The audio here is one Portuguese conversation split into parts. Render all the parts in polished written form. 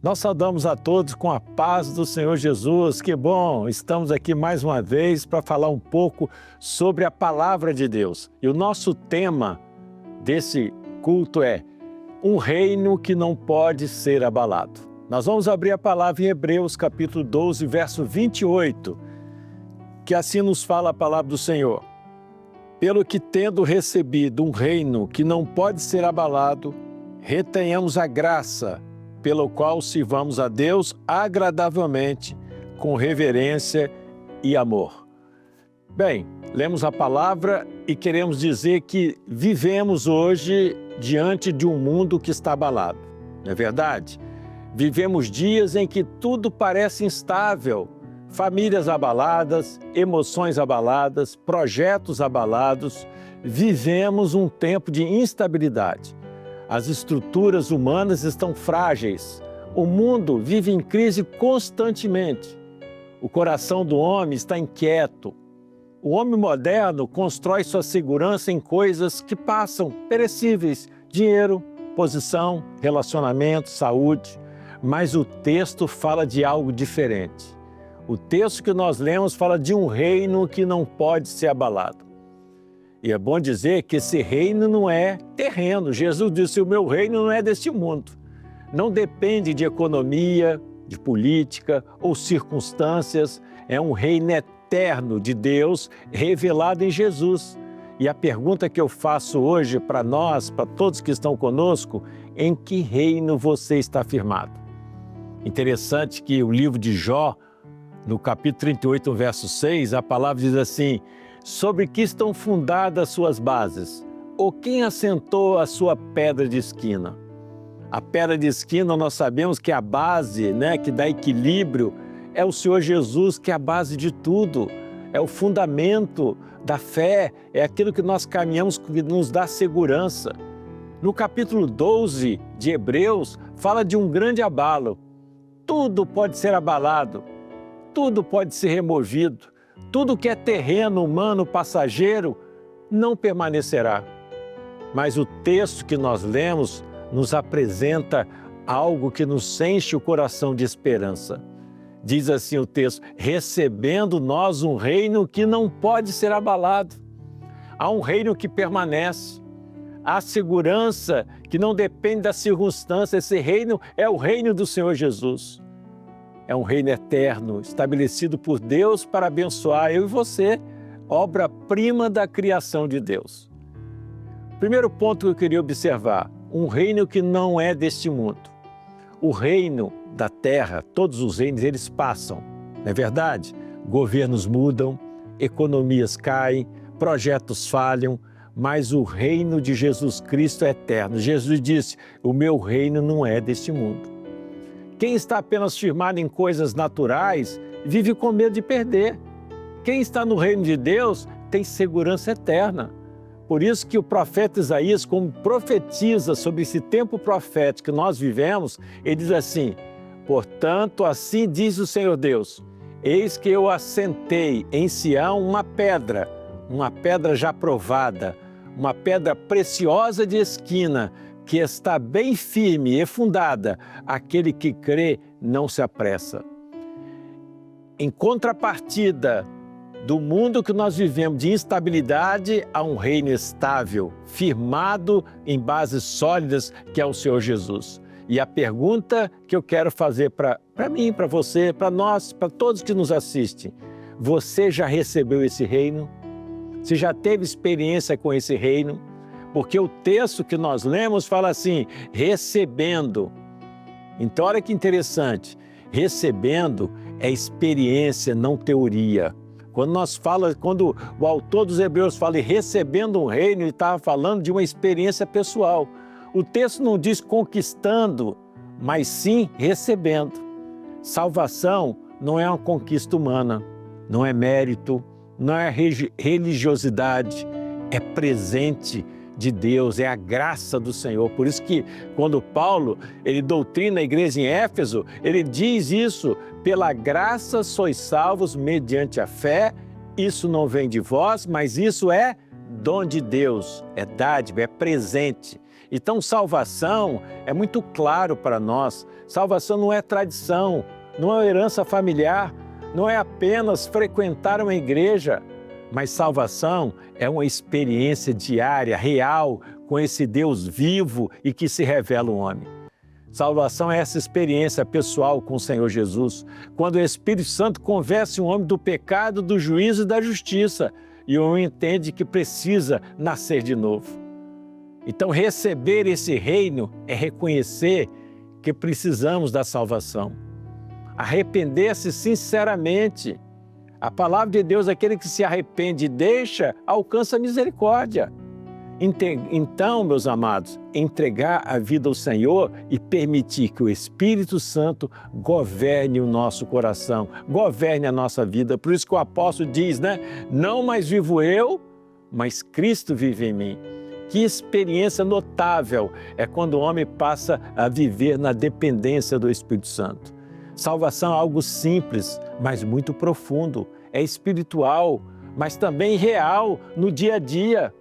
Nós saudamos a todos com a paz do Senhor Jesus. Que bom, estamos aqui mais uma vez para falar um pouco sobre a Palavra de Deus. E o nosso tema desse culto é um reino que não pode ser abalado. Nós vamos abrir a palavra em Hebreus capítulo 12, verso 28, que assim nos fala a palavra do Senhor. Pelo que tendo recebido um reino que não pode ser abalado, retenhamos a graça pelo qual sirvamos a Deus agradavelmente, com reverência e amor. Bem, lemos a palavra e queremos dizer que vivemos hoje diante de um mundo que está abalado, não é verdade? Vivemos dias em que tudo parece instável, famílias abaladas, emoções abaladas, projetos abalados. Vivemos um tempo de instabilidade. As estruturas humanas estão frágeis. O mundo vive em crise constantemente. O coração do homem está inquieto. O homem moderno constrói sua segurança em coisas que passam, perecíveis: dinheiro, posição, relacionamento, saúde. Mas o texto fala de algo diferente. O texto que nós lemos fala de um reino que não pode ser abalado. E é bom dizer que esse reino não é terreno. Jesus disse: o meu reino não é deste mundo. Não depende de economia, de política ou circunstâncias. É um reino eterno de Deus revelado em Jesus. E a pergunta que eu faço hoje para nós, para todos que estão conosco: em que reino você está firmado? Interessante que o livro de Jó, no capítulo 38, verso 6, a palavra diz assim: sobre que estão fundadas as suas bases? Ou quem assentou a sua pedra de esquina? A pedra de esquina, nós sabemos que a base, que dá equilíbrio, é o Senhor Jesus, que é a base de tudo. É o fundamento da fé, é aquilo que nós caminhamos, que nos dá segurança. No capítulo 12 de Hebreus, fala de um grande abalo. Tudo pode ser abalado, tudo pode ser removido. Tudo que é terreno, humano, passageiro, não permanecerá. Mas o texto que nós lemos nos apresenta algo que nos enche o coração de esperança. Diz assim o texto: recebendo nós um reino que não pode ser abalado. Há um reino que permanece. Há segurança que não depende da circunstância. Esse reino é o reino do Senhor Jesus. É um reino eterno, estabelecido por Deus para abençoar eu e você, obra-prima da criação de Deus. Primeiro ponto que eu queria observar: um reino que não é deste mundo. O reino da terra, todos os reinos, eles passam, não é verdade? Governos mudam, economias caem, projetos falham, mas o reino de Jesus Cristo é eterno. Jesus disse: o meu reino não é deste mundo. Quem está apenas firmado em coisas naturais vive com medo de perder. Quem está no reino de Deus tem segurança eterna. Por isso que o profeta Isaías, como profetiza sobre esse tempo profético que nós vivemos, ele diz assim: portanto, assim diz o Senhor Deus, eis que eu assentei em Sião uma pedra já provada, uma pedra preciosa de esquina, que está bem firme e fundada. Aquele que crê não se apressa. Em contrapartida do mundo que nós vivemos de instabilidade, há um reino estável, firmado em bases sólidas, que é o Senhor Jesus. E a pergunta que eu quero fazer para mim, para você, para nós, para todos que nos assistem: você já recebeu esse reino? Você já teve experiência com esse reino? Porque o texto que nós lemos fala assim: recebendo. Então, olha que interessante. Recebendo é experiência, não teoria. Quando o autor dos Hebreus fala em recebendo um reino, ele estava falando de uma experiência pessoal. O texto não diz conquistando, mas sim recebendo. Salvação não é uma conquista humana, não é mérito, não é religiosidade, é presente de Deus, é a graça do Senhor. Por isso que quando Paulo, ele doutrina a igreja em Éfeso, ele diz isso: pela graça sois salvos mediante a fé, isso não vem de vós, mas isso é dom de Deus, é dádiva, é presente. Então, salvação é muito claro para nós. Salvação não é tradição, não é herança familiar, não é apenas frequentar uma igreja, mas salvação é uma experiência diária, real, com esse Deus vivo e que se revela ao homem. Salvação é essa experiência pessoal com o Senhor Jesus, quando o Espírito Santo convence o homem do pecado, do juízo e da justiça, e o homem entende que precisa nascer de novo. Então, receber esse reino é reconhecer que precisamos da salvação. Arrepender-se sinceramente. A palavra de Deus, aquele que se arrepende e deixa, alcança a misericórdia. Então, meus amados, entregar a vida ao Senhor e permitir que o Espírito Santo governe o nosso coração, governe a nossa vida. Por isso que o apóstolo diz, né? Não mais vivo eu, mas Cristo vive em mim. Que experiência notável é quando o homem passa a viver na dependência do Espírito Santo. Salvação é algo simples, mas muito profundo. É espiritual, mas também real no dia a dia.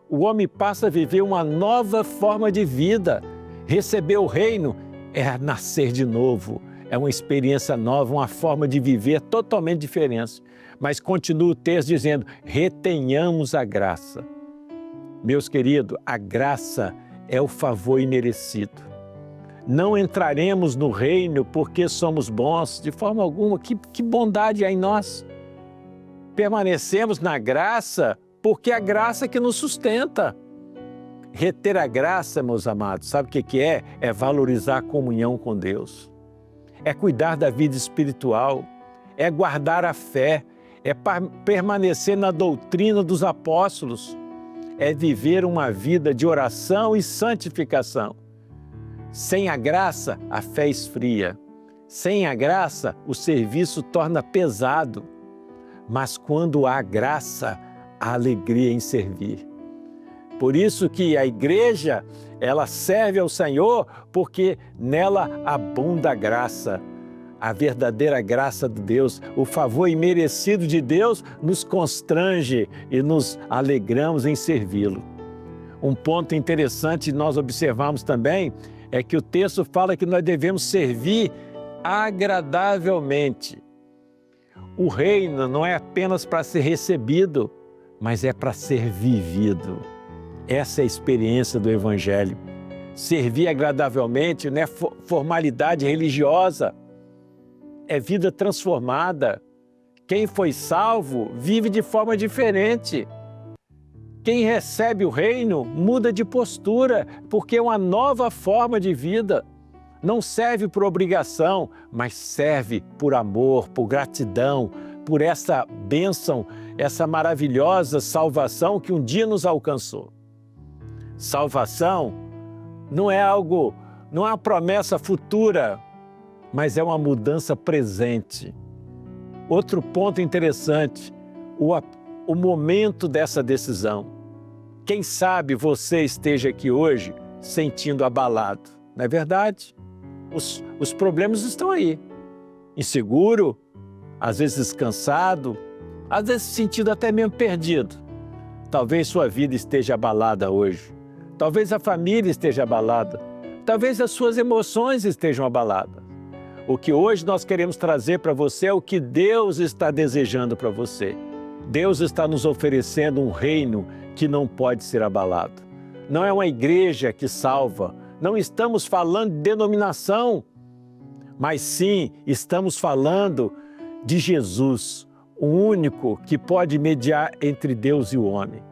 O homem passa a viver uma nova forma de vida. Receber o reino é nascer de novo. É uma experiência nova, uma forma de viver totalmente diferente. Mas continua o texto dizendo, retenhamos a graça. Meus queridos, a graça é o favor imerecido. Não entraremos no reino porque somos bons, de forma alguma. Que bondade há em nós. Permanecemos na graça porque é a graça que nos sustenta. Reter a graça, meus amados, sabe o que é? É valorizar a comunhão com Deus. É cuidar da vida espiritual. É guardar a fé. É permanecer na doutrina dos apóstolos. É viver uma vida de oração e santificação. Sem a graça, a fé esfria. Sem a graça, o serviço torna pesado. Mas quando há graça, há alegria em servir. Por isso que a igreja, ela serve ao Senhor, porque nela abunda a graça. A verdadeira graça de Deus, o favor imerecido de Deus nos constrange e nos alegramos em servi-lo. Um ponto interessante nós observamos também é que o texto fala que nós devemos servir agradavelmente. O reino não é apenas para ser recebido, mas é para ser vivido. Essa é a experiência do Evangelho. Servir agradavelmente não é formalidade religiosa, é vida transformada. Quem foi salvo vive de forma diferente. Quem recebe o reino muda de postura, porque é uma nova forma de vida. Não serve por obrigação, mas serve por amor, por gratidão, por essa bênção, essa maravilhosa salvação que um dia nos alcançou. Salvação não é algo, não é uma promessa futura, mas é uma mudança presente. Outro ponto interessante, o momento dessa decisão. Quem sabe você esteja aqui hoje sentindo abalado, não é verdade? Os problemas estão aí. Inseguro, às vezes cansado, às vezes sentindo até mesmo perdido. Talvez sua vida esteja abalada hoje. Talvez a família esteja abalada. Talvez as suas emoções estejam abaladas. O que hoje nós queremos trazer para você é o que Deus está desejando para você. Deus está nos oferecendo um reino que não pode ser abalado. Não é uma igreja que salva. Não estamos falando de denominação, mas sim estamos falando de Jesus, o único que pode mediar entre Deus e o homem.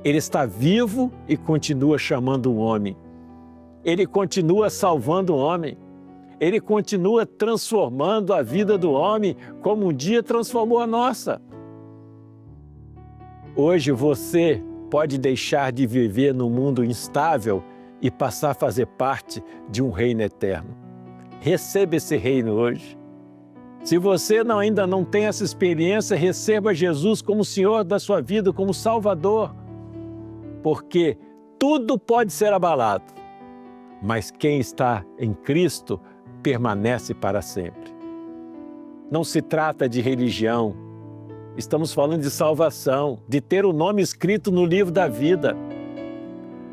Ele está vivo e continua chamando o homem. Ele continua salvando o homem. Ele continua transformando a vida do homem como um dia transformou a nossa. Hoje você pode deixar de viver num mundo instável e passar a fazer parte de um reino eterno. Receba esse reino hoje. Se você ainda não tem essa experiência, receba Jesus como Senhor da sua vida, como Salvador. Porque tudo pode ser abalado, mas quem está em Cristo permanece para sempre. Não se trata de religião, estamos falando de salvação, de ter o nome escrito no livro da vida.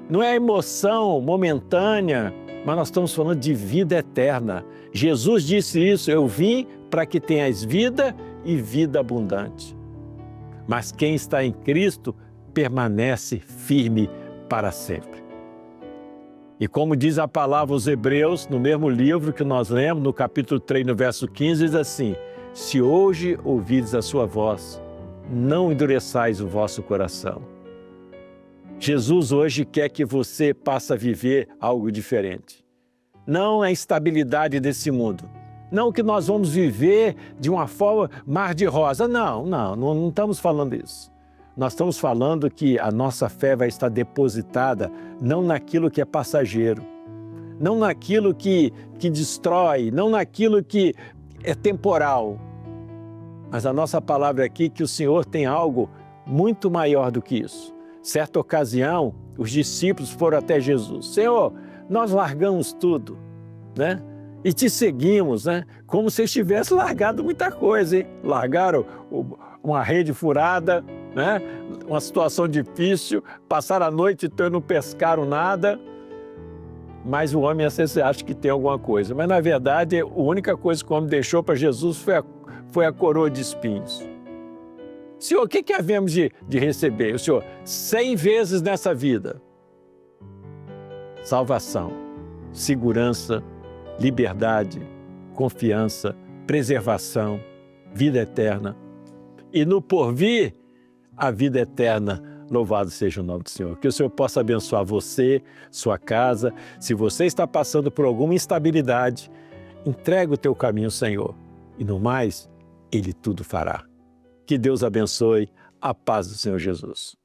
não é emoção momentânea, mas nós estamos falando de vida eterna. Jesus disse isso: eu vim para que tenhas vida e vida abundante. Mas quem está em Cristo permanece firme para sempre. E como diz a palavra aos Hebreus, no mesmo livro que nós lemos, no capítulo 3, no verso 15, diz assim: se hoje ouvires a sua voz, não endureçais o vosso coração. Jesus hoje quer que você passe a viver algo diferente. Não a estabilidade desse mundo. Não que nós vamos viver de uma forma mar de rosa. Não estamos falando isso. Nós estamos falando que a nossa fé vai estar depositada não naquilo que é passageiro, não naquilo que destrói, não naquilo que é temporal. Mas a nossa palavra aqui é que o Senhor tem algo muito maior do que isso. Certa ocasião, os discípulos foram até Jesus. Senhor, nós largamos tudo, né? E te seguimos, né? Como se estivesse largado muita coisa, hein? Largaram uma rede furada, né? Uma situação difícil, passaram a noite e não pescaram nada. Mas o homem às vezes acha que tem alguma coisa. Mas na verdade, a única coisa que o homem deixou para Jesus foi a coroa de espinhos. Senhor, o que havemos de receber? O Senhor, 100 vezes nessa vida. Salvação, segurança, liberdade, confiança, preservação, vida eterna. E no porvir, a vida eterna. Louvado seja o nome do Senhor. Que o Senhor possa abençoar você, sua casa. Se você está passando por alguma instabilidade, entrega o teu caminho ao Senhor. E no mais, Ele tudo fará. Que Deus abençoe. A paz do Senhor Jesus.